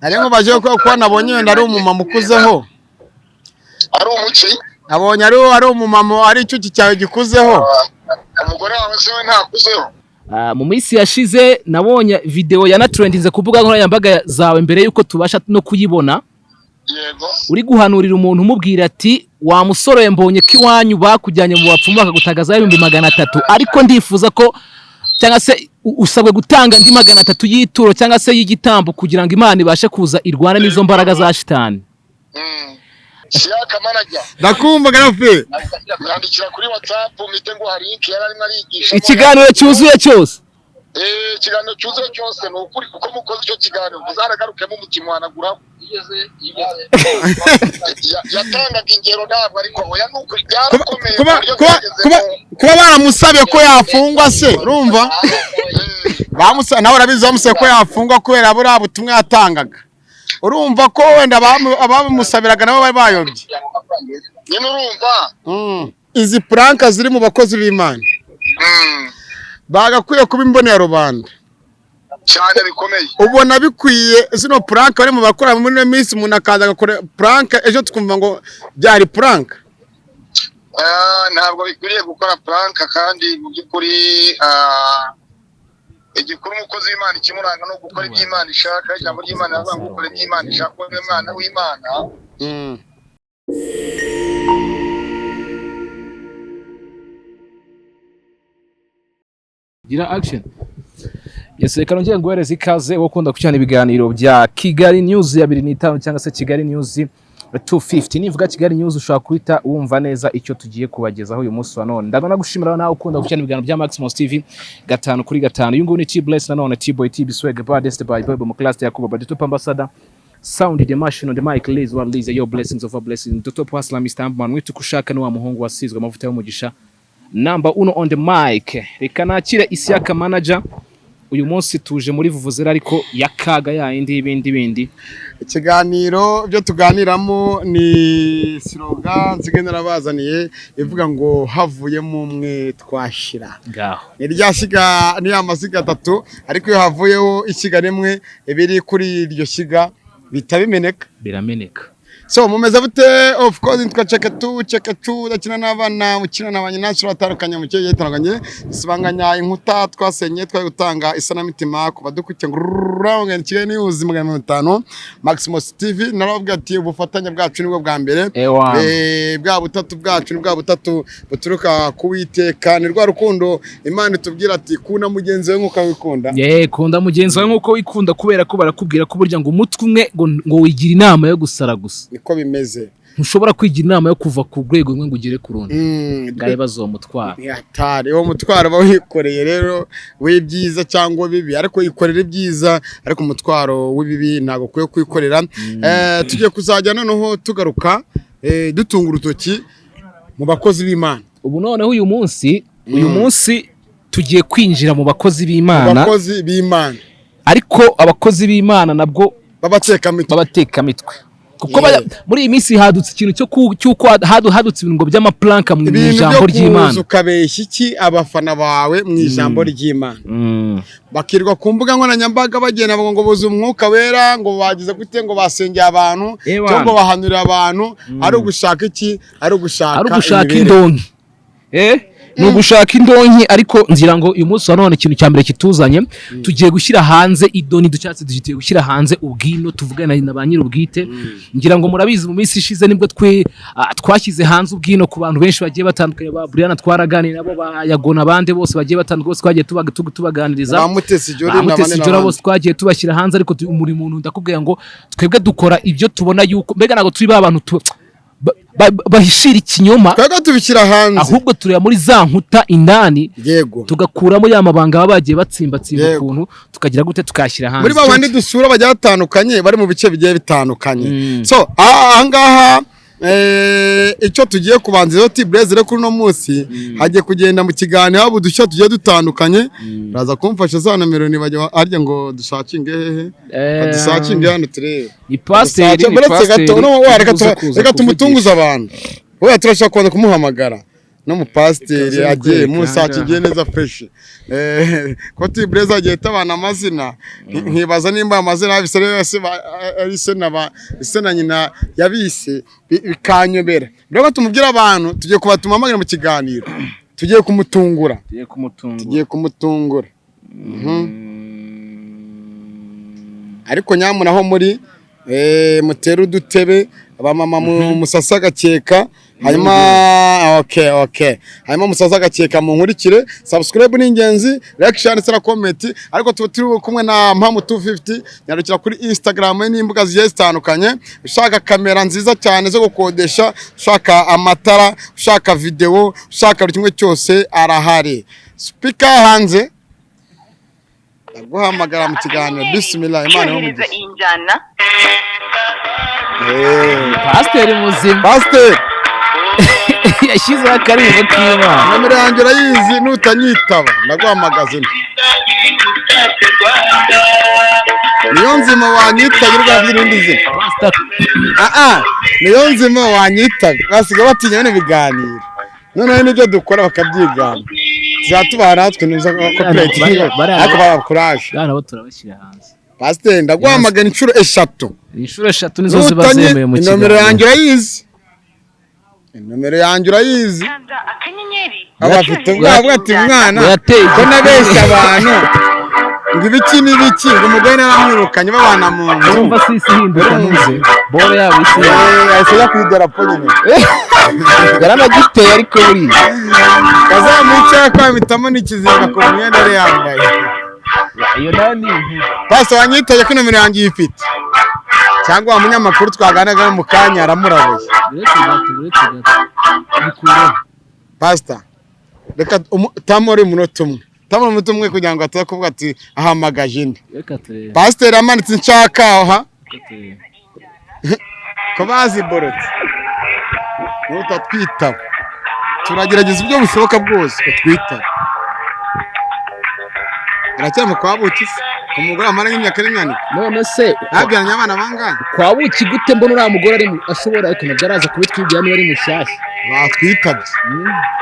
ariko baje ko nabonye wenda ari umumama ukuzeho ari umuki nabonye ari umumama ari icyuki cyawe gikuzeho umugore wawe se we ntakuzeho. Mu minsi yashize nabonye video yanatrendinze kuvuga nkoranyambaga zawe mbere yuko tubasha no kuyibona. Yego. Uri guhanurira umuntu umubwira ati wa musore mbonye ko iwanyu bakujyanye mu bapfumu bakagutagaza 300 ariko ndifuza ko cyangwa se usabwe gutanga ndi 300 y'ituro cyangwa se y'igitambo kugira ngo Imana ibashe kuza irwane n'izo mbaraga za shitani. ISIAK manager. Ndakumva garafe. Yandikira kuri WhatsApp mite ngo hari link yararimo arigisha. Ikiganiro cyuzuye cyose. Ikiganiro cyuzuye cyose no ukuri kuko mukoze cyo kiganiro uzaragarukemo umutima wanagura igeze yatangaga ingero ntabwo ariko oya nuko byarakomeye kuba baramusabye ko yafungwa se urumva bamusaba nawe urabizi bamusabye ko yafungwa kubera buriya butumwa yatangaga urumva ko wenda abamusabiraga nabo bari bayobye nyine urumva izi pranka ziri mu bakozi b'Imana bagakwiye kuba imbonera rubanda cyane bikomeye ubona bikwiye zino prank bari mu bakora muri minsi umuntu akaza agakora prank ejo tukumva ngo byari prank ntabwo bikwiriye gukora prank kandi mu by'ukuri igikuru umukozi w'Imana ikimuranga no gukora iby'Imana ishaka ijambo ry'Imana yavuga ngo gukora iby'Imana ishaka ko umwana w'Imana gira action. Yes, reka nongeye nguhereza ikaze wo kunda kucyana ibiganiro bya Kigali News ya 25 cyangwa se Kigali News 250. Nivuga Kigali News ushaka kwita wumva neza icyo tugiye kubagezaho uyu munsi wa none. Ndabona gushimira nawe ukunda kucyana ibiganiro bya Maximus TV 5 Uyu nguyu ni T-Bless na none T-Boy T Swag Baddest by Bobo mu class ya Kuba Top Ambassador Sound the machine on the mic Liz one Liz your blessings of a blessing to top hustler Mr. Man witu kushaka ni wa muhungu wasizwe amavuta y'umugisha number 1 on the mic. Reka nakire ISIAK manager. Uyu munsi tuje muri vuvuzera ariko yakaga yindi ibindi ikiganiro byo tuganiramo ni slogan nzigenera bazaniye ivuga ngo havuyemo umwe twashira ngaho ni ryashiga ni amaziga 3 ariko iyo havuyeho ishiga rimwe ibiri kuri iryo shiga bitabimeneka birameneka. So mumeze bute of course twacheka tu dakina n'abana mukina n'abanyina batandukanye mu cyo gitandukanye sibanganya inkuta twasenye twagutanga isanamitima kuba dukuke nguranga Kigali News 500 Maximus TV narababwira ati ubufatanye bwacu nibwo bwa mbere bwa butatu bwacu nibwo butatu buturuka kuwiteka ni rwa rukundo Imana itubwira ati kuna mugenzi we nkuko wikunda kunda mugenzi we nkuko wikunda kubera ko barakubwira ko burya ngo umutwe umwe ngo wigira inama yo gusara gusa niko bimeze ntushobora kwigira inama yo kuva ku rwego rumwe ngo ugere ku rundi ngaye bazomutwara yatare wo mutwaro bawikoreye rero we byiza cyangwa bibi ariko yikorera ibyiza ariko umutwaro w'ibibi ntago kwiye kwikorera tugiye kuzajya noneho tugaruka dutunga urutoki mu bakozi b'Imana ubu noneho uyu munsi tugiye kwinjira mu bakozi b'Imana ariko abakozi b'Imana nabwo babateka mitwe kuko muri iyi minsi hadutse ikintu cyuko hadutse ibintu by'amaplanka mu ijambo ry'Imana ukabeshya iki abafana bawe mu ijambo ry'Imana bakirwa ku mbuga nkoranyambaga bagenda ngo buze umwuka wera ngo bagize gute ngo basengeye abantu cyangwa bahanurira abantu ari ugushaka iki ari ugushaka indonke ni ugushaka indonke ariko nzira ngo uyu munsi wa none ikintu cya mbere kituzanye tugiye gushyira hanze idoni ducyatse tugiye gushyira hanze ubwino tuvugana na ba nyir'ubwite ngira ngo murabizi mu minsi ishize nibwo twashyize hanze ubwino ku bantu benshi bagiye batandukanye ba Brian twaraganira nabo bayagona abandi bose bagiye batandukanye bose twagiye tubaganiriza bamutese jora bose twagiye tubashyira hanze ariko muri muntu ndakubwira ngo twebwe dukora ibyo tubona yuko mbega nago turi ba bantu bahishira ikinyoma twega tubikira hanze ahubwo turya muri za nkuta indani tugakuramo ya mabanga bagiye batsimbatsimba ukuntu tukagira gute tukashyira hanze muri babandi dusura bajya batandukanye bari mu bice bigiye bitandukanye so ahangaha icyo tugiye kubanza T-Bless rero kuri no munsi hagiye kugenda mu kiganiro abo dushya tugiye dutandukanye raza kumfasha za numero nibajya arya ngo dushakinge hehe dushakinge hano turebe ipasiteri reka tumutunguza abantu oya turashaka kwanda kumuhamagara n'umupasiteri agiye Musa kigiye neza fresh ko tibreza agiye tabana amazina nkibaza nimba amazina yabise yose ari se na nyina yabise bikanyobera rero tumubwira abantu tugiye kubatuma amagana mu kiganiro tugiye kumutungura ariko nyamuna aho muri mutera udutebe abamama musasa agakeka hanyuma hanyuma musaza agakeka mu nkurikire subscribe ni ingenzi like share ndetse na comment ariko turi kumwe na Mpamu 250 nyarukira kuri Instagram n'imbuga zigiye zitandukanye ushaka kamera nziza cyane zo gukodesha ushaka amatara ushaka video ushaka buri kimwe cyose arahari speaker hanze guhamagara mu kiganiro bismillah imana yo mugisha pasiteri muzima pasiteri yashyizeho akaririmbo k'Imana nomero yanjye urayizi nutanyitaba ndaguhamagaza niyo nzima wanyitaba urwaje irindi zina niyo nzima wanyitaba basiga batinya n'ibiganiro noneho nibyo dukora bakabyigana tuzatubaha natwe nizo copyright ariko bakuraje nabo turabashyira hanze pasiteri ndaguhamagana inshuro eshatu nizo ziba zemewe mu kiganiro nomero yanjye urayizi abafite ubwabo ati mwana ko nabeshya abantu ngo ibiki n'ibiki ngo umugore naramwirukanye babana mu nzu urumva sisi hinduka ntuze bore yabo isi yahise kwidarapo nyine yaranagiteye ariko buri kazamwicara kwamitamo n'ikizinga ku myenda yari yambaye iyo nani pastor wanyitaye ko nomero yanjye ifite cyangwa wa munyamakuru twaganaga mu kanya aramurabuye pastor reka tamore munota umwe kugira ngo atakuvuga ati ahamagaje indi pastor amanitse nshaka aha ko bazi borotse utatwitaba turagerageza ibyo bishoboka bwose kutwitaba aracyama kwa buki umugore amara nk'imyaka n'imyaka none se abyanye abana bangana kwa buki gute mbona uriya mugore ari ashobora ariko nabyo kubitwibwira niba ari mushyashya batwitabye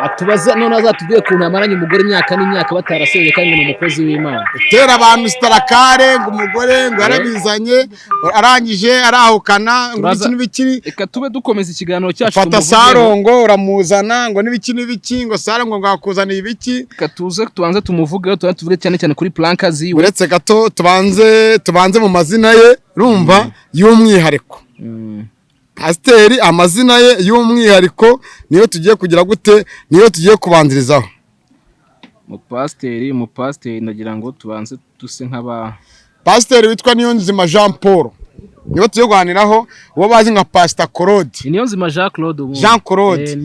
atubaza none azatubwiye ukuntu amaranye umugore imyaka n'imyaka batarasezeye kandi ni umukozi w'Imana utera abantu starakare ngo umugore ngo yarabizanye arangije arahukana ngo ibiki n'ibiki reka tube dukomeza ikiganiro cyacu fata Sarongo uramuzana ngo n'ibiki ngo Sarongo ngakuzaniye ibiki reka tubanze tumuvugeho tuvuge cyane cyane kuri planka ziwe uretse gato tubanze mu mazina ye rumva y'umwihariko pasiteri amazina ye y'umwihariko niyo tugiye kugira gute niyo tugiye kubanzirizaho umupasiteri ndagira ngo tubanze duse nk'aba pasiteri witwa Niyonzima Jean Paul niyo tugiye kuganiraho uwo bazi nka Pastor Claude Niyonzima Jean Claude Jean Claude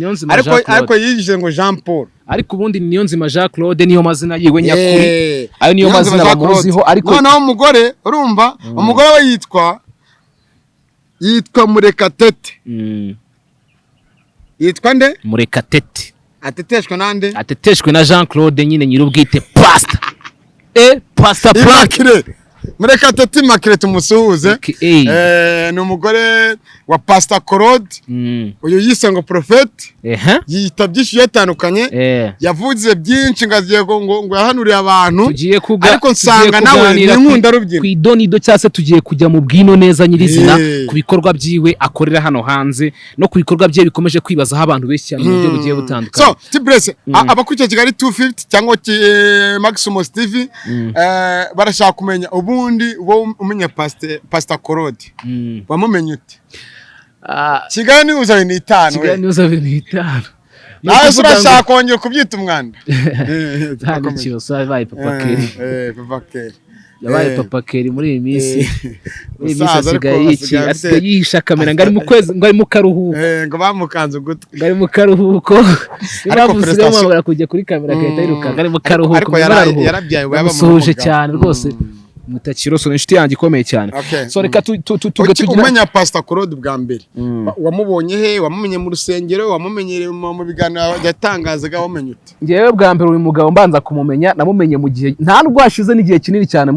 ariko yigije ngo Jean Paul ariko ubundi Niyonzima Jean Claude niyo mazina yiwe nyakuri ayo niyo mazina bamuziho ariko noneho umugore urumva umugore we yitwa Murekatete yitwa nde Murekatete ateteshwe nande ateteshwe na Jean Claude nyine nyirubwite pastor pastor Immaculée Murekatete Immaculée tumusuhuze ni umugore wa Pastor Claude uyu yise ngo prophet yitabye yatandukanye yavuze byinshi ngaziye ngo yahanuriye abantu ariko nsanga nawe ni nkunda rubyino kwidonido cyase tugiye kujya mu bwino neza nyirizina ku bikorwa byiwe akorera hano hanze no ku bikorwa bye bikomeje kwibazaho abantu benshi cyane mu buryo bugiye butandukanye so tibrese abakurikira Kigali 250 cyangwa Maximum TV barashaka kumenya ubundi wo umenya Pastor Claude wamumenye ute Kigali News 25 Kigali News 25 nawe urashaka kongera kubyita umwanda ntabwo kibazo yabaye Papa Keri yabaye Papa Keri muri iyi minsi asigaye yihisha kamera ngo ari mu kwezi ngo ari mu karuhuko ngo bamukanze gute ngo ari mu karuhuko bavuze ngo mabara kujya kuri kamera kahita yiruka ngo ari mu karuhuko ariko yarabyaye bamusuhuje cyane rwose Mutakiroso ni inshuti yanjye ikomeye cyane so reka tugira umenya Pastor Claude bwa mbere wamubonye he wamumenye mu rusengero wamumenye mu biganiro yatangazaga wamenye ute ngewe bwa mbere uyu mugabo mbanza kumumenya namumenye mu gihe nta rwashize n'igihe kinini cyane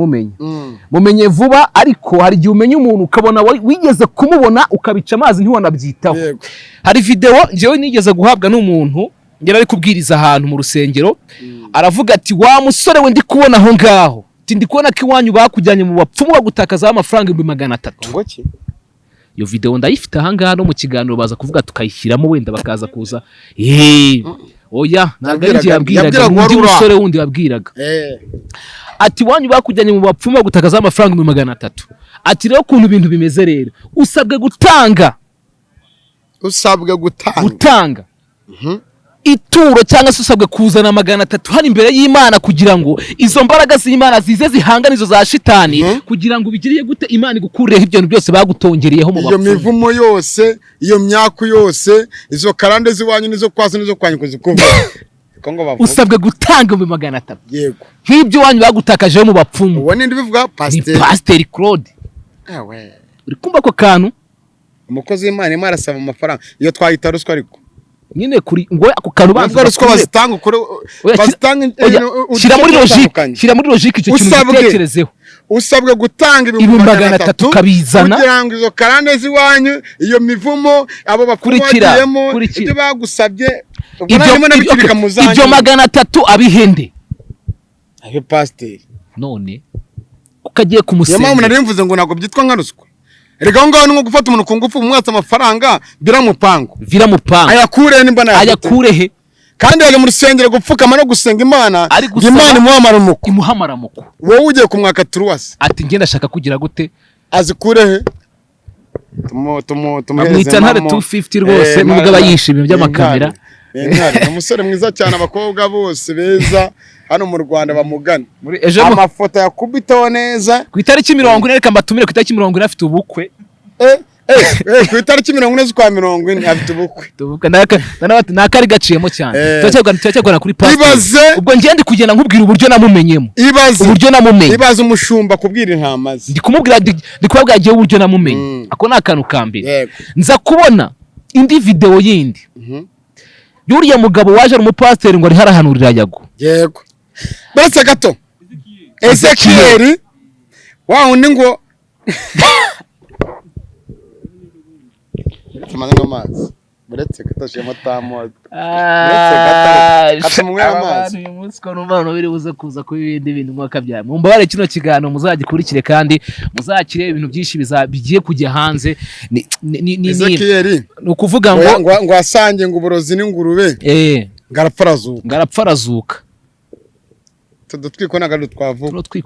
mumenye vuba ariko hari igihe umenya umuntu ukabona wigeze kumubona ukabica amazi ntiwanabyitaho hari video ngewe nigeze guhabwa n'umuntu ngera ari kubwiriza ahantu mu rusengero aravuga ati wa musore we ndi kubona aho ngaho ndi kubona ko iwanyu bakujyanye mu bapfumu bagutakazaho amafaranga 300 ngo ki iyo video ndayifite aha ngaha no mu kiganiro baza kuvuga tukayishyiramo wenda bakaza kuza oya ntabwo yabwiraga undi musore wundi yabwiraga ati wanyu bakujyanye mu bapfumu bagutakazaho amafaranga 300 ati rero kuntu ibintu bimeze rero usabwe gutanga ituro cyangwa se usabwe kuzana 300 hano imbere y'Imana kugira ngo izo mbaraga z'Imana zize zihangana izo za shitani kugira ngo bigiriye gute Imana igukureho ibyo byose bagutongereyeho mu bapfumu iyo mivumo yose iyo myako yose izo karande ziwanyu nizo kwasa nizo kwanyu kuzikuva usabwe gutanga 300 yego nk'ibyo wanyu bagutakajeho mu bapfumu uwo nindi bivuga pasteur Claude uri kumva ko kantu umukozi w'Imana Imana arasaba amafaranga iyo twahita ruswa ariko nyine kuri ngo ako karubanza ruswa bazitanga ukore bazitanga shira muri logique icyo kintu gitekerezeho usabwe gutanga 300 kabizana kugira ngo izo karande ziwanyu iyo mivumo abo bakurikiramo ibyo bagusabye ibyo 300 abihende ayo pasteur none ukagiye kumusenga yamama narimvuze ngo nago byitwa nka ruswa erega ngo nko gufata umuntu ku ngufu umwatsa amafaranga biramupango ayakure Nimba Narashatse ayakurehe kandi yaje mu rusengero gupfukama no gusenga Imana Imana imuhamaramuko wowe ugiye kumwaka turuwase ati ngenda shaka kugira gute azikurehe mwita ntare 250 rwose nubwo abayishimye by'amakamera umusore mwiza cyane abakobwa bose beza hano mu Rwanda bamugana amafoto yakubitaho neza ku itariki 40 reka mbatumire ku itariki 40 afite ubukwe ku itariki 40 z'ukwa 40 afite ubukwe nakari gaciyemo cyane turacyagwana kuri pastor ubwo ngende kugenda nkubwira uburyo namumenyemo ibaze umushumba kubwira intamaze ndi kumubwira ndi kubabwira giye uburyo namumenye ako nakantu kambere nza kubona indi video yindi yuriya mugabo waje ari umupasiteri ngo ari harahanurira yago yego baretse gato Ezekiel wundi ngo tumaze amazi baretse gatashe matamo baretse gatamwe amazi uyu munsi ko numva biri buze kuza ku ibindi bintu mwaka byaye mumbare kino kigano muzagikurikire kandi muzakire ibintu byinshi bigiye kujya hanze Ezekiel ukuvuga ngo asange ngo uburozi n'ingurube ngarapfarazuka tudutwiko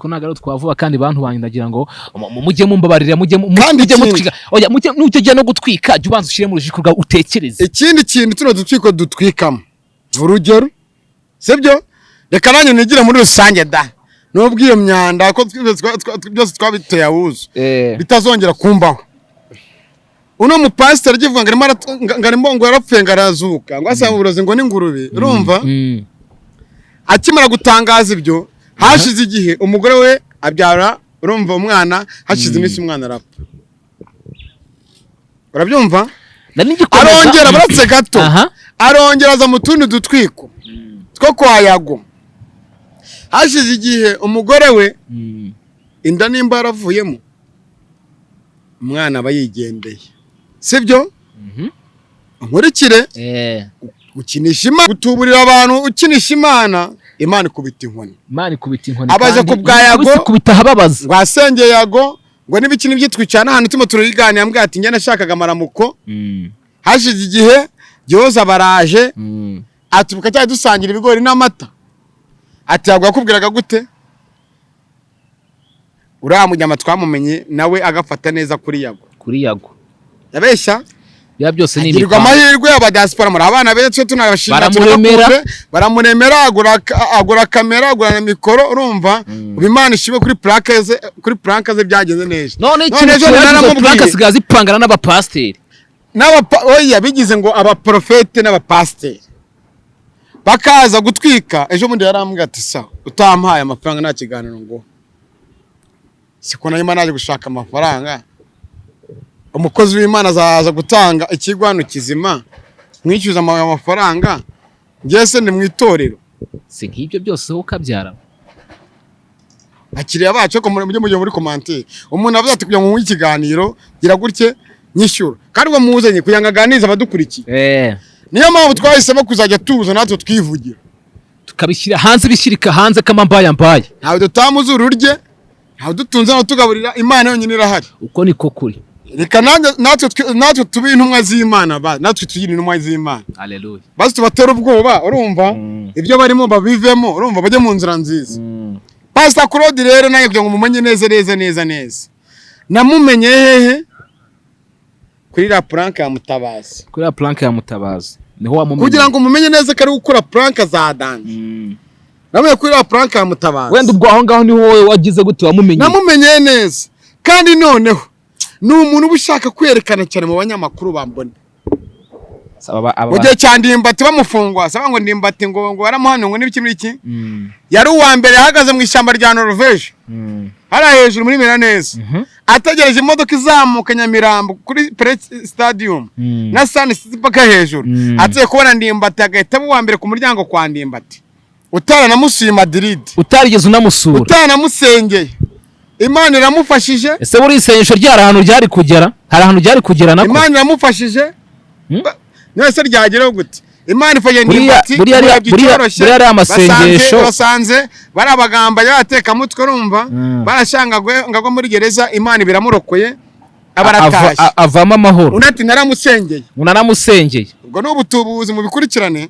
nagaro twavuga kandi bantu bandagira ngo mujye mumbabarira mujye mutwika oya mujye no gutwika jya ubanza ushire mu rujikurwa utekereze ikindi kintu tuno dutwiko dutwikamo urugero sibyo reka nanyu nigira muri rusange da nubwo iyo myanda ko byose twabiteye awuzo bitazongera kumbaho uno mupasiteri givuga ngo yarapfuye ngarazuka ngo asaba uburozi ngo n'ingurube urumva akimara gutangaza ibyo hashize igihe umugore we abyara urumva umwana hashize iminsi umwana arapfa urabyumva arongera baratse gato arongera aza mu tundi dutwiko two kwa yago hashize igihe umugore we inda nimba yaravuyemo umwana aba yigendeye sibyo nkurikire ukinisha Imana gutuburira abantu ukinisha Imana ikubita inkoni abaje ku bwa yago kubita hababaza ngo asengeye yago ngo nibikini byitwicana ahantu timo turiganira mbwa ati ngene nashakaga amaramuko hashize igihe Byoza baraje atubuka cyane dusangira ibigori n'amata ati yago yakubwiraga gute uramunyama twamumenye nawe agafata neza kuri yago yabeshya ya byose ni ibirwa amahirwe y'abadiaspora muri abana betse tunabashimira baramuremera agura kamera agura na mikoro urumva Imana ishibe kuri plaque ze byageze neza none plaque sigazi zipangana n'abapasteri oya bigize ngo abaprofete n'abapasteri bakaza gutwika ejo mundi yarambwa ati sa utampaye amafaranga nta kiganiro ngo siko nayo naje gushaka amafaranga umukozi w'Imana azaza gutanga ikigwano kizima mwicyuza amafaranga ngese ni mwitorero se nk'ibyo byose ukabyara akiriya bacu ko muri commentaire umuntu avuze ati kugira ngo ikiganiro gira gutye nyishyura kandi ngo muzanye kuyangaganiza abadukurikiye niyo mpamvu twahisemo kuzajya tuza natwe twivugira tukabishyira hanze bishyirika hanze kama mbaya ntawe dutamuza ururye ntawe dutunze no tugaburira Imana yonyine irahari uko niko kuri reka natwe tube intumwa z'Imana natwe tugire intumwa z'Imana haleluya basi tubatera ubwoba urumva ibyo barimo babivemo urumva bajye mu nzira nziza Pastor Claude rero naye kugira ngo mumenye neza namumenye hehe kuri la planque ya Mutabazi niho wamumenye kugira ngo mumenye neza ko ari gukora planque za danje namuye kuri la planque ya Mutabazi wenda ubwo aho ngaho niho wowe wagize gute wamumenye namumenye neza kandi noneho ni umuntu ubushaka kwerekana cyane mu banyamakuru bambone Ugiye cya Ndimbati bamufungwa saba ngo Ndimbati ngo waramuhano ngo n'ibiki muri iki yari uwa mbere ahagaze mu ishyamba rya Norvège hari hejuru muri mera neza ategereje imodoka izamuka Nyamirambo kuri stadium na Sun City paka hejuru ateye kubona Ndimbati agahita uwa mbere ku muryango kwa Ndimbati utaranamusuye Madrid utarigeze unamusura utanamusengeye Imana iramufashije ese buri isengesho ryari ahantu ryari kugera hari ahantu ryari kugera nako Imana iramufashije Nese ryageraho gute Imana ifanye Ndimbati buri ari amasengesho basanze bari abagamba y'ateka mutwe urumva barashangagwe ngagwa muri gereza Imana biramurokoye abaratashye avama amahoro unati naramusengeye ubwo n'ubutubuzi mu bikurikirane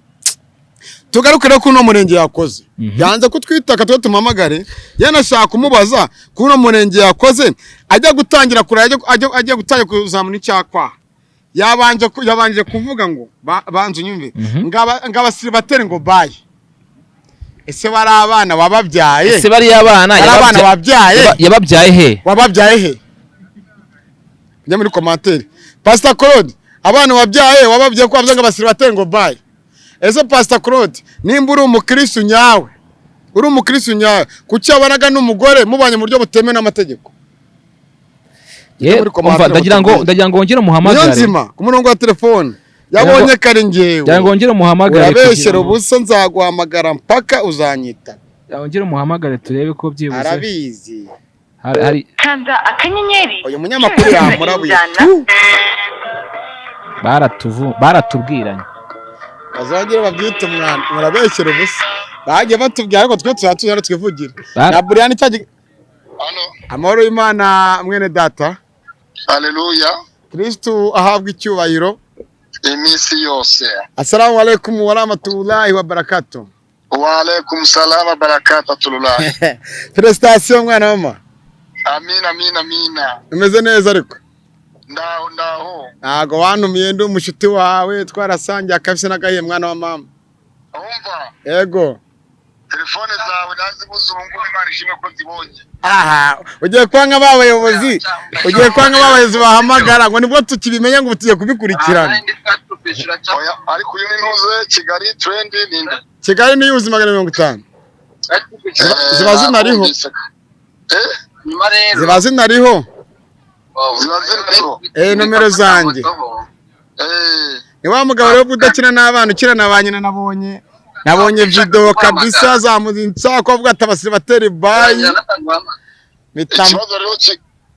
tugarukire ko uno murenge yakoze yanze kutwitaka twe tumamagare yanashaka kumubaza ko uno murenge yakoze ajya gutangira ajya gutangira kuzamuna icyakwa yabanje kuvuga ngo banze unyumve ngabasiribateri ngo baye ese bari abana wababyaye ese bari abana yababyaye he njya muri commentaire Pastor Claude abana wababyaye ko abyaga basiribateri ngo baye ese Pastor Claude nimba uri umukristo nyawe kuki abanaga n'umugore mubanye mu buryo butemewe n'amategeko ndagira ngo wongere muhamagare Niyonzima ku murongo wa telefone yabonye kare ngewe ndagira ngo wongere muhamagare urabeshyera ubusa nzaguhamagara mpaka uzanyita wongere muhamagare turebe ko byibuze arabizi hari kanda akanyenyeri uyu munyamakuru yamurabuye baratubwiranye bazongera babyita umwana murabeshyera ubusa bagiye batubwira ariko twe tuzatuzana twivugira na Brian cyaje amahoro y'Imana mwene data haleluya Kristo ahabwa icyubahiro imisi yose assalamu alaykum wa rahmatullahi wa barakatuh wa alaykum salam wa barakatuh Prestation mwana mama amina umeze neza ariko ndaho ntago wanumiye ndi umushuti wawe twarasangiye akafise n'agahiye mwana wa mama umva yego telefone zawe nazi muzungu Imana ishimwe ko zibonye ugiye kwanga abayobozi bahamagara ngo nibwo tukibimenya ngo tugiye kubikurikirana ariko uyu n'intuze Kigali trend ninde Kigali ni yuzi 150 ziba zinariho nomero zanjye ni wa mugabo rero udakina n'abana ukina na ba nyina nabonye video kabisa zamuzinsa ko avuga atabasiri bateri bayi ikibazo rero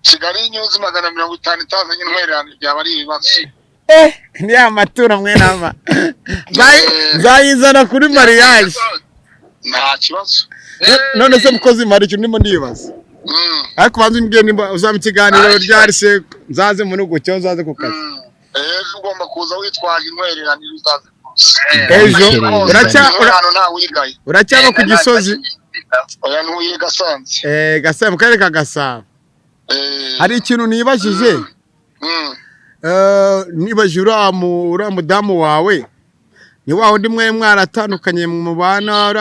Kigali news 150 itazanye intwererano byaba ari ibibazo ni amatura mwenama zayizana kuri mariage nta kibazo none se mukozi mari cyo ndimo ndibaza ariko banze mbwiye nimba uzaba ikiganiro ryari se nzaze mu rugo cyo zaze ku kazi ugomba kuza witwaje intwererano uzaze ejo uracyaba ku Gisozi oya ntuye Gasanze Gasanze mu karere ka Gasabo hari ikintu nibajije nibajije uriya mudamu wawe ni wa undi mwe mwaratandukanye mu bana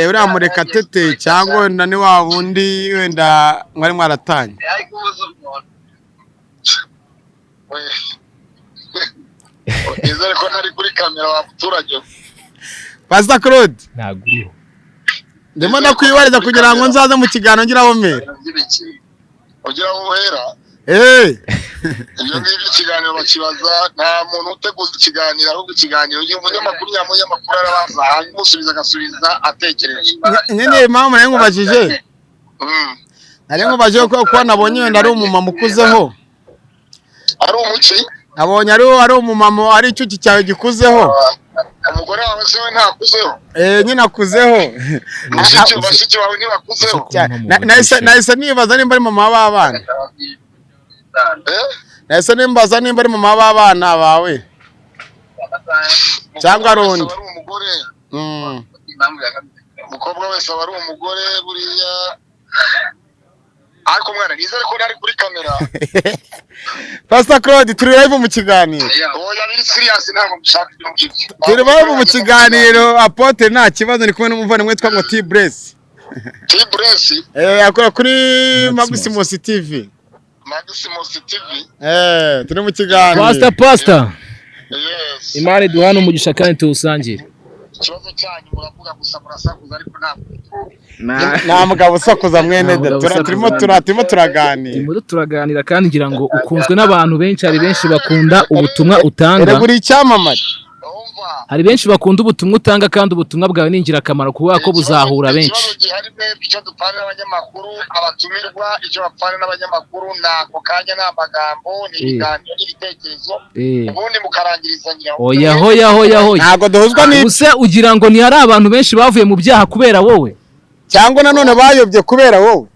uriya Murekatete cyangwa wenda ni wa wundi wenda mwari mwaratanye izere ko nari kuri kamera wa muturage Pastor Claude ntago uriho ndimo ndakwibariza kugira ngo nzaze mu kiganiro ngiraho mera ugira uhera ibyo ngibyo ikiganiro bakibaza nta muntu uteguza ikiganiro ahubwo ikiganiro umunyamakuru arabaza hanyuma usubiza agasubiza atekereje nyine mama nari nkubajije ko nabonye wenda ari umumama ukuzeho ari umuki abonye ari umumama ari icyuki cyawe gikuzeho. Umugore wawe se we ntakuzeho? Nyine akuzeho. Bashiki bawe ntibakuzeho? Nahise nibaza nimba ari mama w'abana. Nahise nimbaza nimba ari mama w'abana bawe. Cyangwa rundi. Umukobwa wese aba ari umugore buriya. Ariko mwana nizere ko nari kuri kamera. Pastor Claude turi live mu kiganiro. Oya biri serious ntabwo mushaka ibintu. Turi live mu kiganiro Apotre nta kibazo ni kumwe n'umuvandimwe witwa ngo T-Bless. T-Bless? Akora kuri Maximus TV. Maximus TV? Turi mu kiganiro. Pastor. Yes. Imana duhana umugisha kandi tuwusangire. Ikibazo cyanyu muravuga gusa murasakuza ariko ntabwo. Nta mugabo usakuza mwene turimo turaganira kandi ngira ngo ukunzwe n'abantu benshi, hari benshi bakunda ubutumwa utanga. Buri icyamamare. Hari benshi bakunda ubutumwa utanga kandi ubutumwa bwawe ni ingirakamaro kuba ko buzahura benshi. Icyo dupfana n'abanyamakuru, abatumirwa, icyo bapfana n'abanyamakuru nako kanya n'amagambo n'ibiganiro n'ibitekerezo ubundi mukarangirizanya. Oya. Ntago duhuzwa ni use ugira ngo ni hari abantu benshi bavuye mu byaha kubera wowe cyangwa nanone bayobye kubera wowe.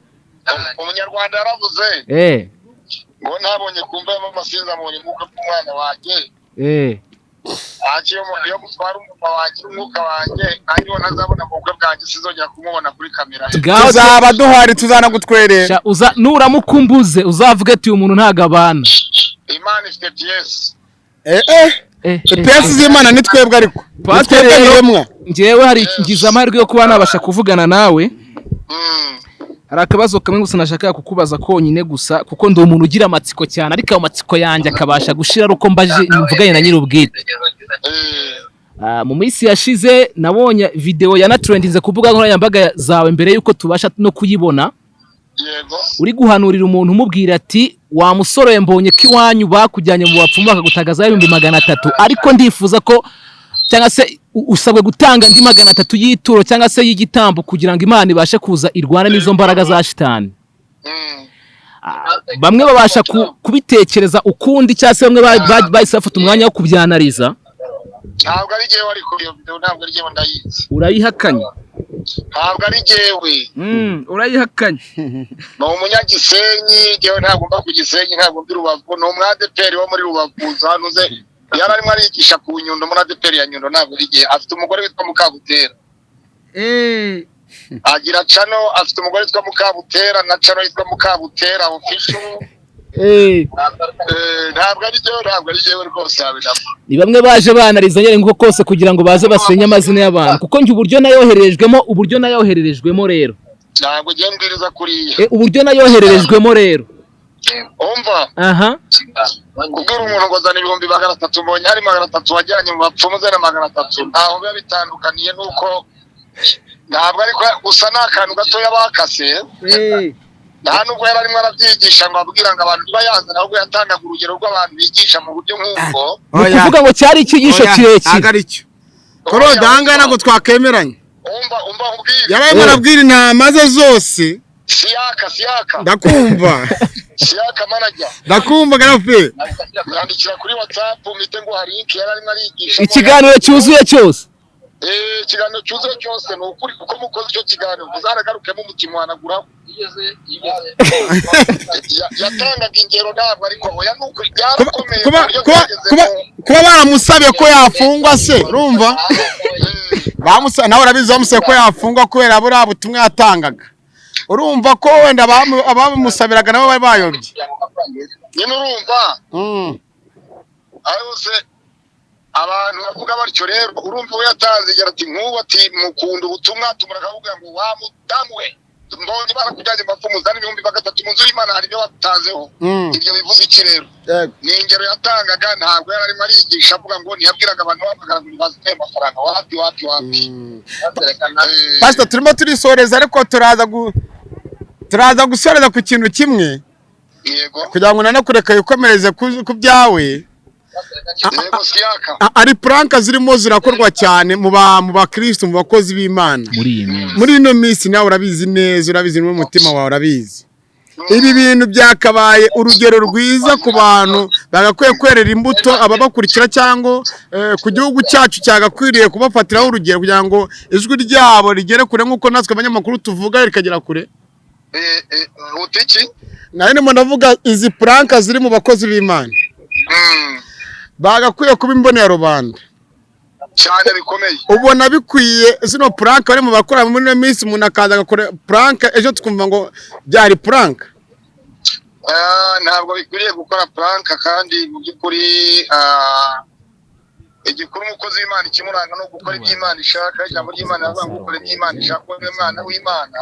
Umunyarwanda yaravuze ngo ntabonye kumva amasinza mu muka k'umwana wanjye. Yo gutwara umwuka wanjye n'umwuka wanjye kandi ubona azabona mu bukwe bwanjye sizongera kumubona kuri kamera. Tuzaba duhari tuzanagutwerera. Nuramukumbuze uzavuga ati uyu muntu ntago abana. Imana ifite PS. PS z'Imana ni twebwe ariko. Njyewe hari ngize amahirwe yo kuba nabasha kuvugana nawe. Hari akabazo kamwe gusa nashaka kukubaza konyine gusa kuko ndi umuntu ugira amatsiko cyane ariko ayo matsiko yanjye akabasha gushira ruko mbaje mvuganye na nyir'ubwite. Mu minsi yashize nabonye video yanatrendinze kuvuga nkoranyambaga zawe mbere yuko tubasha no kuyibona. Yego. Uri guhanurira umuntu umubwira ati wa musore mbonye ko iwanyu bakujyanye mu bapfumu bakagutagaza 300 ariko ndifuza ko cyangwa se usabwe gutanga ndi 300 y'ituro cyangwa se y'igitambo kugira ngo Imana ibashe kuza irwana n'izo mbaraga za shitani. Bamwe babasha kubitekereza ukundi cyangwa se bamwe bahise bafata umwanya wo kubyanariza. Ntabwo ari jewe wari kuri iyo video, ntabwo ari jewe ndayizi. Urayihakanye? Ntabwo ari jewe. Urayihakanye? No umunyagisenyi jewe ntabwo mba ku Gisenyi, ntabwo ndi Rubavu, no umwadeperi wo muri Rubavu zanuze yararimo arigisha ku Nyundo muri adeperi ya Nyundo. Ntabwo ari jewe. Afite umugore witwa Mukabutera. Agira chano afite umugore witwa Mukabutera na chano yitwa Mukabutera official. Ntabwo ari jewe rwose abidapfa. Ni bamwe baje banariza nyere ngo kose kugira ngo baze basenye amazina y'abantu kuko nje uburyo nayohererejwemo rero. Ntabwo giye mbwiriza kuri uburyo nayohererejwemo rero. Umva. Kubwira umuntu ngo zana 300 mbonye hari 300 wajyanye mu bapfumu zana 300 ntaho biba bitandukaniye nuko ntabwo ariko gusa nakantu gato yabakase. Nta nubwo yararimo arabyigisha ngo abwira ngo abantu bayazana ahubwo yatangaga urugero rw'abantu bigisha mu buryo nk'ubwo. Kuvuga ngo cyari ikigisho kirekire. Agaricyo. Claude hangana ngo twakemeranye. Umva ubwira. Yararimo arabwira intamaze zose. Siyaka. Ndakumva. Siyaka manager. Ndakumva garafe. Yandikira kuri WhatsApp mite ngo hari link yararimo arigisha. Ikiganiro cyuzuye cyose. Ikiganiro cyuzuye cyose no ukuri kuko mukoze icyo kiganiro uzaragarukemo umutima wanagura. Yatangaga ingero ntabwo ariko oya nuko byarakomeye. Kuba baramusabye ko yafungwa se urumva? Nawe urabizi bamusabye ko yafungwa kubera buriya butumwa yatangaga. Urumva ko wenda abamusabiraga nabo bari bayobye. Nyine urumva? Ayose abantu bavuga batyo rero urumva we yatanze igera ati nk'ubu ati mukunda ubutumwa tumurakavuga ngo wa mutamwe mbonye barakujyaje bapfumu zana 300 mu nzu y'Imana hari byo batanzeho. Ibyo bivuze iki rero? Ni ingero yatangaga ntabwo yararimo arigisha avuga ngo ntiyabwiraga abantu bamagara ngo bazite amafaranga wapi. Pastor turimo turisoreza ariko turaza gusoreza ku kintu kimwe. Yego. Kugira ngo nanakureka yukomereze ku byawe. Ari pranka zirimo zirakorwa cyane mu bakristo mu bakozi b'Imana. Muri ino minsi nawe urabizi neza, urabizi n'umutima wawe urabizi. ibi bintu byakabaye urugero rwiza ku bantu bagakwiye kwerera imbuto ababakurikira cyangwa ku gihugu cyacu cyagakwiriye kubafatiraho urugero kugira ngo ijwi ryabo rigere kure nk'uko natwe abanyamakuru tuvuga rikagera kure. Utiki nari ndimo ndavuga izi puranka ziri mu bakozi b'Imana bagakwiye kuba imbonera rubanda cyane bikomeye. Ubona bikwiye zino puranka bari mu bakora muri no minsi umuntu akaza agakora puranka ejo tukumva ngo byari puranka. Ntabwo bikwiriye gukora puranka kandi mu by'ukuri igikuru umukozi w'Imana ikimuranga no gukora ibyo Imana ishaka. Ijambo ry'Imana rivuga ngo gukora ibyo Imana ishaka uri umwana w'Imana.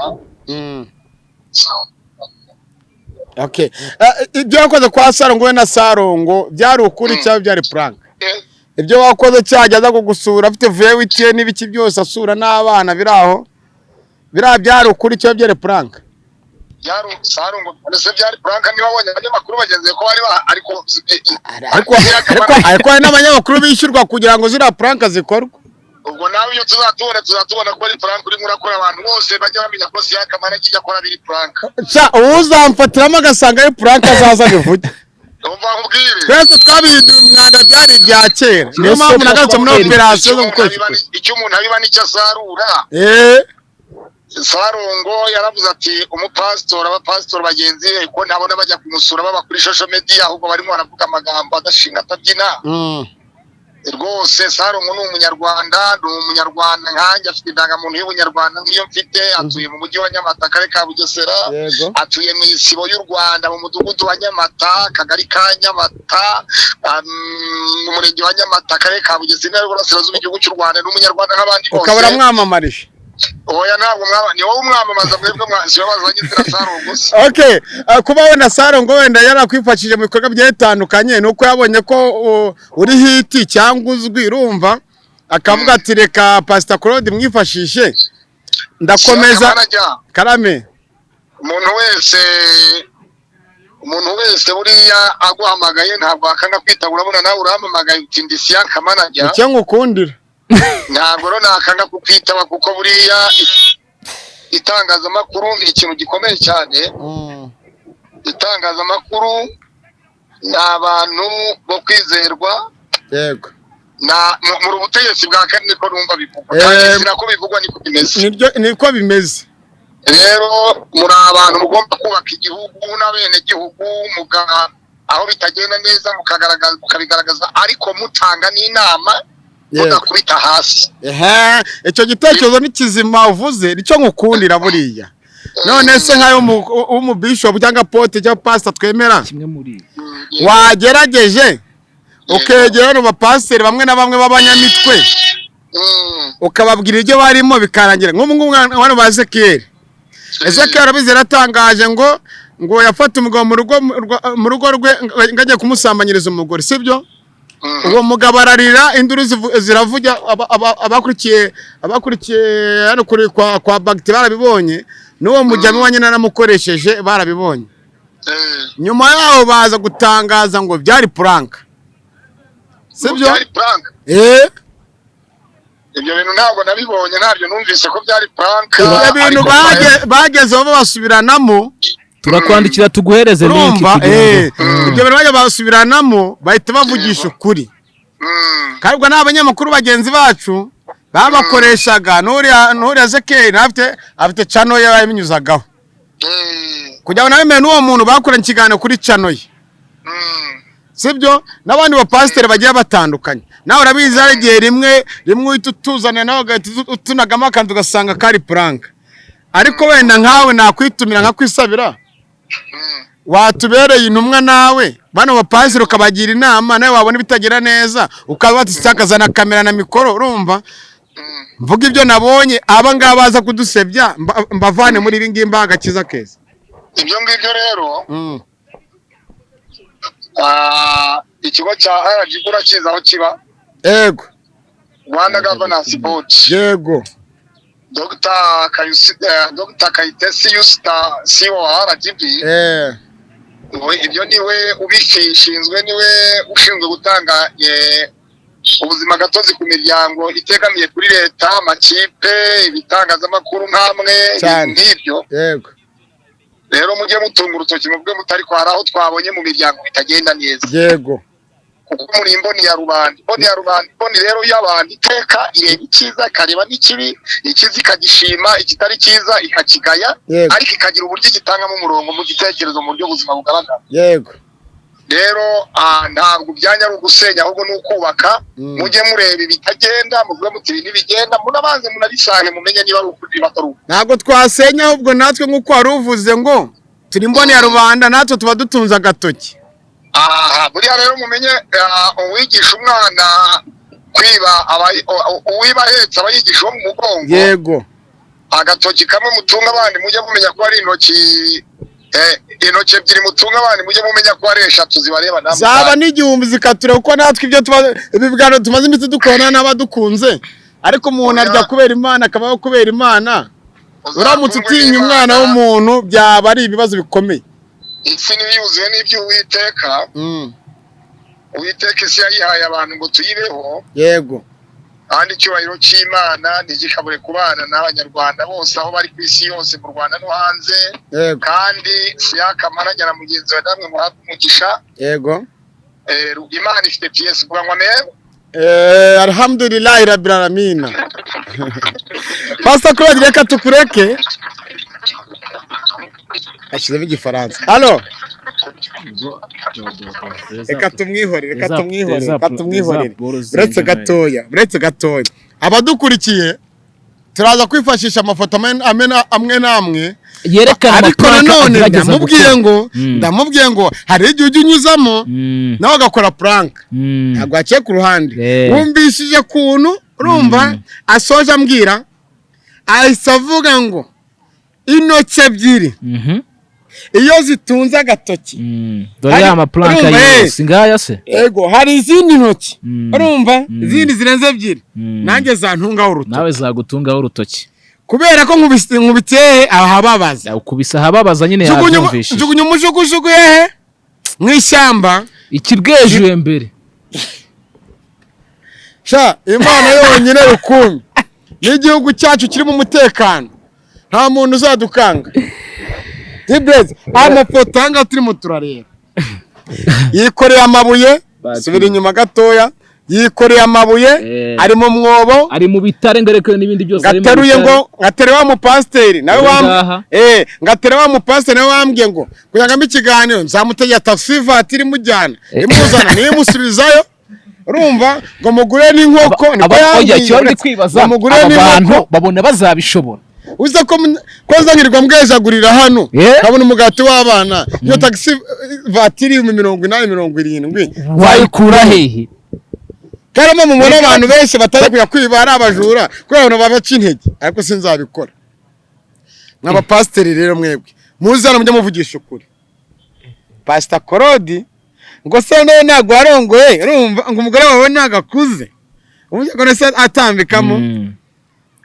Okay. Ibyo wakoze kwa Sarongo we na Sarongo byari ukuri cyangwa byari puranka? Ibyo wakoze cyajyaza kugusura afite VWT n'ibiki byose asura n'abana biraho byari ukuri cyangwa byari puranka? Byari Sarongo ndetse byari puranka. Niba wabonye abanyamakuru bagenze ko bari ariko hari n'abanyamakuru bishyurwa kugira ngo zira puranka zikorwe. Ubwo nawe iyo tuzatubona ko ari puranka urimo urakora abantu bose bajya bamenya ko ISIAK kijya akora biri puranka. Uzamfatiramo agasanga ari puranka azaza bivuge. Twese twabihinduye umwanda byari ibya kera. Niyo mpamvu nagarutse muri operasiyo zo gukora icyo umuntu abiba nicyo asarura. Sarongo yaravuze ati abapasitori bagenzi be ko ntabona bajya kumusura baba kuri social media ahubwo barimo baravuga amagambo adashinga atabyina. Rwose Sarongo ni umunyarwanda nkanjye afite indangamuntu y'ubunyarwanda nk'iyo mfite. Atuye mu mujyi wa Nyamata akarere ka Bugesera, atuye mu isibo y'u Rwanda mu mudugudu wa Nyamata akagari ka Nyamata mu murenge wa Nyamata akarere ka Bugesera n'Iburasirazuba igihugu cy'u Rwanda. N'umunyarwanda nk'abandi bose. Ukaba uramwamamarije? Oya ntabwo ni wowe umwamamaza mwebwe mwazanye inzira Sarongo. Okay, kuba wenda Sarongo wenda yarakwifashije mu bikorwa bitandukanye nuko yabonye ko uri hiti cyangwa uzwi urumva akavuga ati reka Pastor Claude mwifashishe ndakomeza karame. Umuntu wese buriya aguhamagaye ntabwo akanga kwita. Urabona nawe urahamagaye uti ndi ISIAK manager icyo ngukundira ntabwo rero nakanga kukwitaba kuko buriya itangazamakuru ni ikintu gikomeye cyane. Itangazamakuru ni abantu bo kwizerwa. Yego. Mu butegetsi bwa kane niko numva bivugwa kandi sinako bivugwa niko bimeze. Rero muri abantu mugomba kubaka igihugu n'abene gihugu aho bitagenda neza mukabigaragaza ariko mutanga n'inama mudakubita hasi. Icyo gitekerezo ni kizima uvuze nicyo ngukundira buriya. None se nkayo umubishop cyangwa pote cyangwa pastor twemera kimwe muri wagerageje ukegera n'abapasiteri bamwe na bamwe b'abanyamitwe ukababwira ibyo barimo bikarangira nk'umwana wa Ezekiel arabizera atangaje ngo yafata umugabo mu rugo rwe ngajya kumusambanyiriza umugore sibyo. Uwo mugabo ararira induru ziravuga abakurikiye hano kuri kwa bagiti barabibonye n'uwo mujyami wa nyina namukoresheje barabibonye. Nyuma yaho baza gutangaza ngo byari puranka sibyo. Ibyo bintu ntabwo nabibonye ntabyo numvise ko byari puranka. Ibyo bintu bagezeho basubiranamo turakwandikira tuguhereze link ibyo bintu basubiranamo bahita bavugisha ukuri. Kandi ubwo n'abanyamakuru bagenzi bacu babakoreshaga n'uriya Ezekiel afite channel ye yabinyuzagaho kugira ngo nawe n'uwo muntu bakoranye ikiganiro kuri channel ye sibyo. N'abandi bapasiteri bagiye batandukanye nawe urabizi hari igihe rimwe uhita utuzana nawe ugahita utunagamo akantu ugasanga kari puranka. Ariko wenda nkawe nakwitumira nkakwisabira watubereye intumwa nawe bano bapasiteri ukabagira inama nawe wabona bitagera neza ukaba watisakazana kamera na mikoro urumva mvuga ibyo nabonye aba ngaba baza kudusebya mbavane muri ibi ngibi mbagakiza keza. Ibyo ngibyo rero ikigo cya RGB urakiza aho kiba? Yego. Rwanda Governance Board. Yego. Dr. Kayitesi Yusta CEO wa RGB. Ibyo niwe ubishinzwe niwe ushinzwe gutanga ubuzima gatozi ku miryango itegamiye kuri leta amakipe ibitangazamakuru nk'amwe n'ibyo. Yego. rero mujye mutunga urutoki mubwe mutari ko hari aho twabonye mu miryango bitagenda neza. Yego. Kuko muri imboni ya rubanda, imboni rero y'abantu iteka ireba icyiza ikareba n'ikibi, ikizi ikagishima, ikitari cyiza ikakigaya, ariko ikagira uburyo igitangamo umurongo mu gitekerezo mu buryo buzima bugaragara. Yego. Rero ntabwo byanya ari ugusenya ahubwo ni ukubaka. Mujye mureba ibitagenda muvuge muti n'ibigenda, munabanze munabisange mumenye niba ari ukuri batari ukuri. Ntabwo twasenya ahubwo natwe nk'uko wari uvuze ngo turi imboni ya rubanda, natwe tuba dutunze agatoki. Buriya rero mumenye uwigisha umwana kwiba uwiba ahetse aba yigisha uwo mu mugongo. Yego. Agatoki kamwe mutunga abandi mujye mumenya ko ari intoki ebyiri mutunga abandi mujye mumenya ko ari eshatu zibareba namwe. Zaba n'igihumbi zikature kuko natwe ibyo ibiganiro tumaze iminsi dukora n'abadukunze, ariko umuntu arya kubera Imana akabaho kubera Imana. Uramutse utinya umwana w'umuntu byaba ari ibibazo bikomeye. Isi n'ibiyuzuye n'iby'Uwiteka. Uwiteka isi yayihaye abantu ngo tuyibeho. Yego. Kandi icyubahiro cy'Imana ntigikabure kubana n'Abanyarwanda bose aho bari ku isi yose mu Rwanda no hanze. Yego. Kandi ISIAK amaranya na mugenzi wa namwe muhabwe umugisha. Yego. Imana ifite PS kuvuga ngo amen. Alhamdulillah rabbil alamin. Pastor Claude reka tukureke. Ashizemo igifaransa. Allo. Reka tumwihorere. Uretse gatoya. Abadukurikiye turaza kwifashisha amafoto amwe namwe yerekana ariko nanone ndamubwiye ngo hari igihe ujya unyuzamo nawe agakora prank ntabwo aciye ku ruhande. Wumvishije kuntu urumva asoje ambwira ahise avuga ngo intoki ebyiri iyo zitunze agatoki dore ya maplanka yose ngaya se. Yego, hari izindi ntoki urumva izindi zirenze ebyiri nanjye zantungaho urutoki, nawe zagutungaho urutoki kubera ko nkubiteye ahababaza. Ukubisa ahababaza nyine yabyumvishije. Jugunya umujugujugu hehe mwishyamba ikibwejuye mbere. Sha Imana yonyine rukumbi n'igihugu cyacu kirimo umutekano nta muntu uzadukanga. Dibrez amafoto hanga turimo turareba yikoreye amabuye, subira inyuma gatoya, yikoreye amabuye ari mu mwobo, ari mu bitare ngarekere n'ibindi byose ari mu gateruye ngo ngatere wa mupasteri nawe ngatere wa mupasteri nawe wambwiye ngo kuyangamo ikiganiro nzamutegeka tafsivat iri mujyana imuzana niyo musubizayo. Urumva ngo mugure n'inkoko niko yambwiye abantu babona bazabishobora. Uza ko kozangirirwa mbwejagurira hano kabona umugati w'abana yo taxi vatiri 80-70 wayikura hehe? Karamo mumubona abantu benshi batari kuya kwiba ari abajura kubera abantu babaca intege, ariko sinzabikora. Nk'aba pasteri rero mwebwe muzana mujye muvugisha ukuri. Pastor Claude ngo se nawe ntago arongoye urumva ngo umugore wawe ntagakuze umujye ko nese atambikamo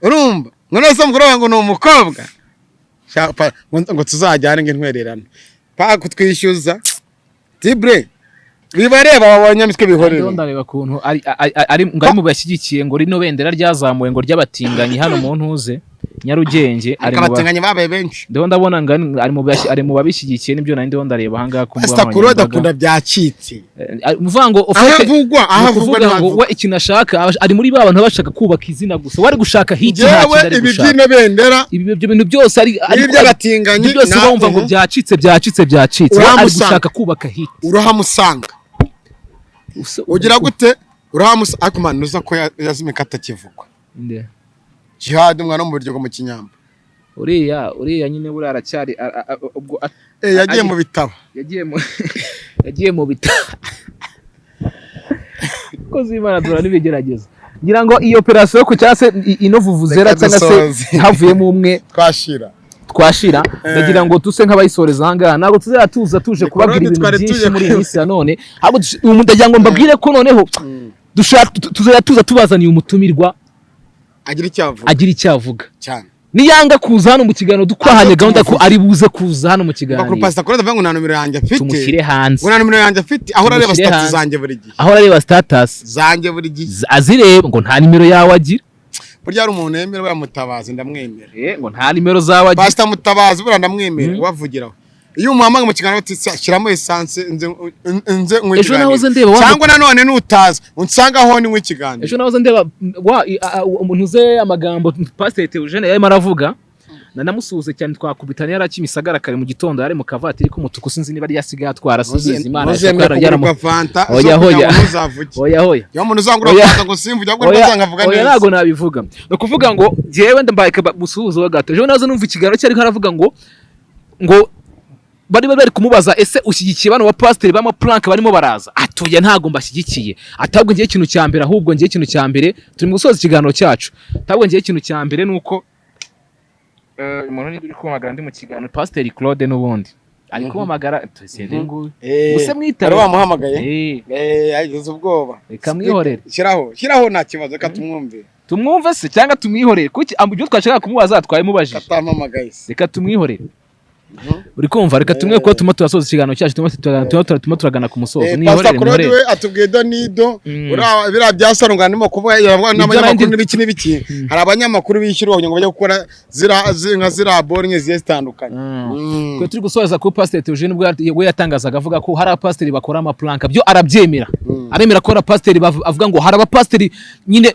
urumva ngo nese umugore wawe ngo ni umukobwa ngo tuzajyane nk'intwererano pa kutwishyuza Tibre bibareba abanyamitwe bihorera. Ndareba kuntu ari ngari mu bashyigikiye ngo rino bendera ryazamuwe ngo ry'abatinganyi hano mu ntuze Nyarugenge ari mu batinganyi babaye benshi. Ndeho ndabona ngani ari mu babishyigikiye nibyo nandi ndo ndareba hanga ku mbuga nkoranyambaga. Pastor Claude byacitse. Muvango ahavugwa ngo we ikinashaka ari muri ba bantu bashaka kubaka izina gusa wari gushaka hiki nta kindi gushaka. Ibyo bendera ibyo bintu byose ari by'abatinganyi byose bumva ngo byacitse ari gushaka kubaka hiki. Urahamusanga ugira gute urahamusa akumana uza ko yazimika atakivugwa nde jihad umwana mu buryo bwo mu kinyamba uriya nyine buri aracyari ubwo yagiye mu bitabo yagiye mu bitabo ko zimana dura nibigerageza ngira ngo iyo operation ku cyase inovuvuzera cyangwa se havuyemo umwe twashira ndagira ngo tuse nk'abayisoreza hanga nago tuzatuza tuje kubabwira ibintu byinshi muri iyi isi none ahubwo ndagira ngo mbabwire ko noneho tuza tubazaniye umutumirwa agira icyavuga cyane niyanga kuza hano mu kiganiro dukwahanye gahunda ko ari buze kuza hano mu kiganiro. Bakuru Pastor Claude avuga ngo nta numero yanjye afite tumushyire hanze ngo nta numero yanjye afite aho arareba status zanjye buri gihe aho arareba status zanjye buri gihe azireba ngo nta numero yawe agira. burya ari umuntu yemerewe Mutabazi ndamwemera ngo nta nimero zawe Pastor Mutabazi burya ndamwemera wavugiraho iyo umuhamanga mu kiganiro shyiramo essence nze nkwikiganiro cyangwa nanone nutaza unsanga aho ni nk'ikiganiro ejo nahoze ndeba umuntu uze amagambo Pastor Eugene yarimo aravuga nanamusuhuze cyane twakubitanye yarakimisagara kare mu gitondo yari mu kavatiri k'umutuku sinzi niba yasigaye atwara sinzi Imana oya yo muntu uzangura fanta ngo simvuga ngo ntazangavuga neza ntago nabivuga no kuvuga ngo jewe ndambaye musuhuze wa gato ejo nazo numva ikiganiro cyari haravuga ngo bari kumubaza ese ushyigikiye bano wa pastor bama plank barimo baraza atuye ntago mbashyigikiye atabwo ngiye ikintu cya mbere ahubwo ngiye ikintu cya mbere turi mu gusoza ikiganiro cyacu atabwo ngiye ikintu cya mbere nuko umuntu ni uri kumagara ndi mu kiganiro Pastor Claude n'ubundi ari kumamagara tusende ngo use mwitara wamuhamagaye agize ubwoba reka mwihorere shiraho nta kibazo reka tumwumve se cyangwa tumwihorere kuki ibyo twashaka kumubaza twayimubajije katamamagaye reka tumwihorere uri kumva reka tumwe ko turasoza ikiganiro cyacu tuma turagana ku musozo nihorere Claude we atubwiye nido bira byasarungana nimo kuvuga n'abanyamakuru n'ibiki hari abanyamakuru bishyirwa kugira ngo bajye gukora zira boringe zitandukanye ko turi gusoza ko Pastor Eugene we yatangazaga avuga ko hari abapasiteri bakora amaplanka byo arabyemera aremera ko abapasiteri avuga ngo hari abapasiteri nyine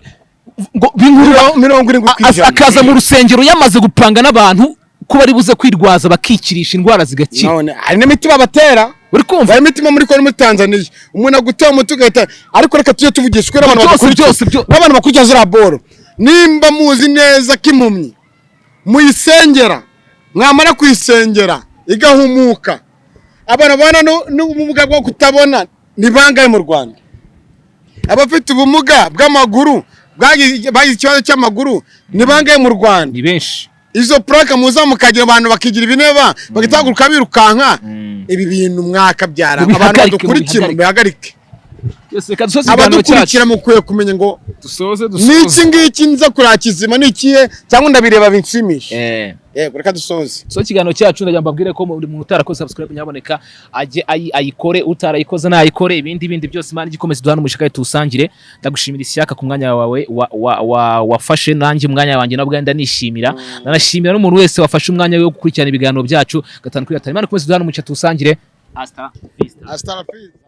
ngo binkuru 70% akaza mu rusengero yamaze gupanga n'abantu ko bari buze kwirwaza bakikirisha indwara zigakira none hari n'imiti babatera uri kumva hari imitima muri Tanzania umuntu agutera umuti ugahita ariko reka tujye tuvugisha ko abantu n'abantu bakujya zira boro nimba muzi neza kimpumyi muyisengera mwamara kuyisengera igahumuka abantu bana n'ubumuga bwo kutabona ni bangaye mu Rwanda abafite ubumuga bw'amaguru bagize ikibazo cy'amaguru ni bangaye mu Rwanda ni benshi izo plaka muza mukagira abantu bakigira ibineba bagitaguruka birukanka ibi bintu mwaka byara abantu dukurikira bihagarike abadukurikira mukwiye kumenya ngo dusoze niki ngiki nza kurakizima nikiye cyangwa ndabireba binshimisha yego reka dusoze so ikiganiro cyacu ndajya mbabwire ko umuntu utarakoze subscribe nyaboneka ajye ayikore utarayikoze nayikore ibindi byose Imana igikomeza duhana umushaka tusangire ndagushimira ISIAK ku mwanya wawe wafashe nanjye umwanya wanjye nabwo ndanishimira nanashimira n'umuntu wese wafashe umwanya wo gukurikirana ibiganiro byacu gatanu kuri gatanu Imana ikomeze duhana umushaka tusangire hasta la vista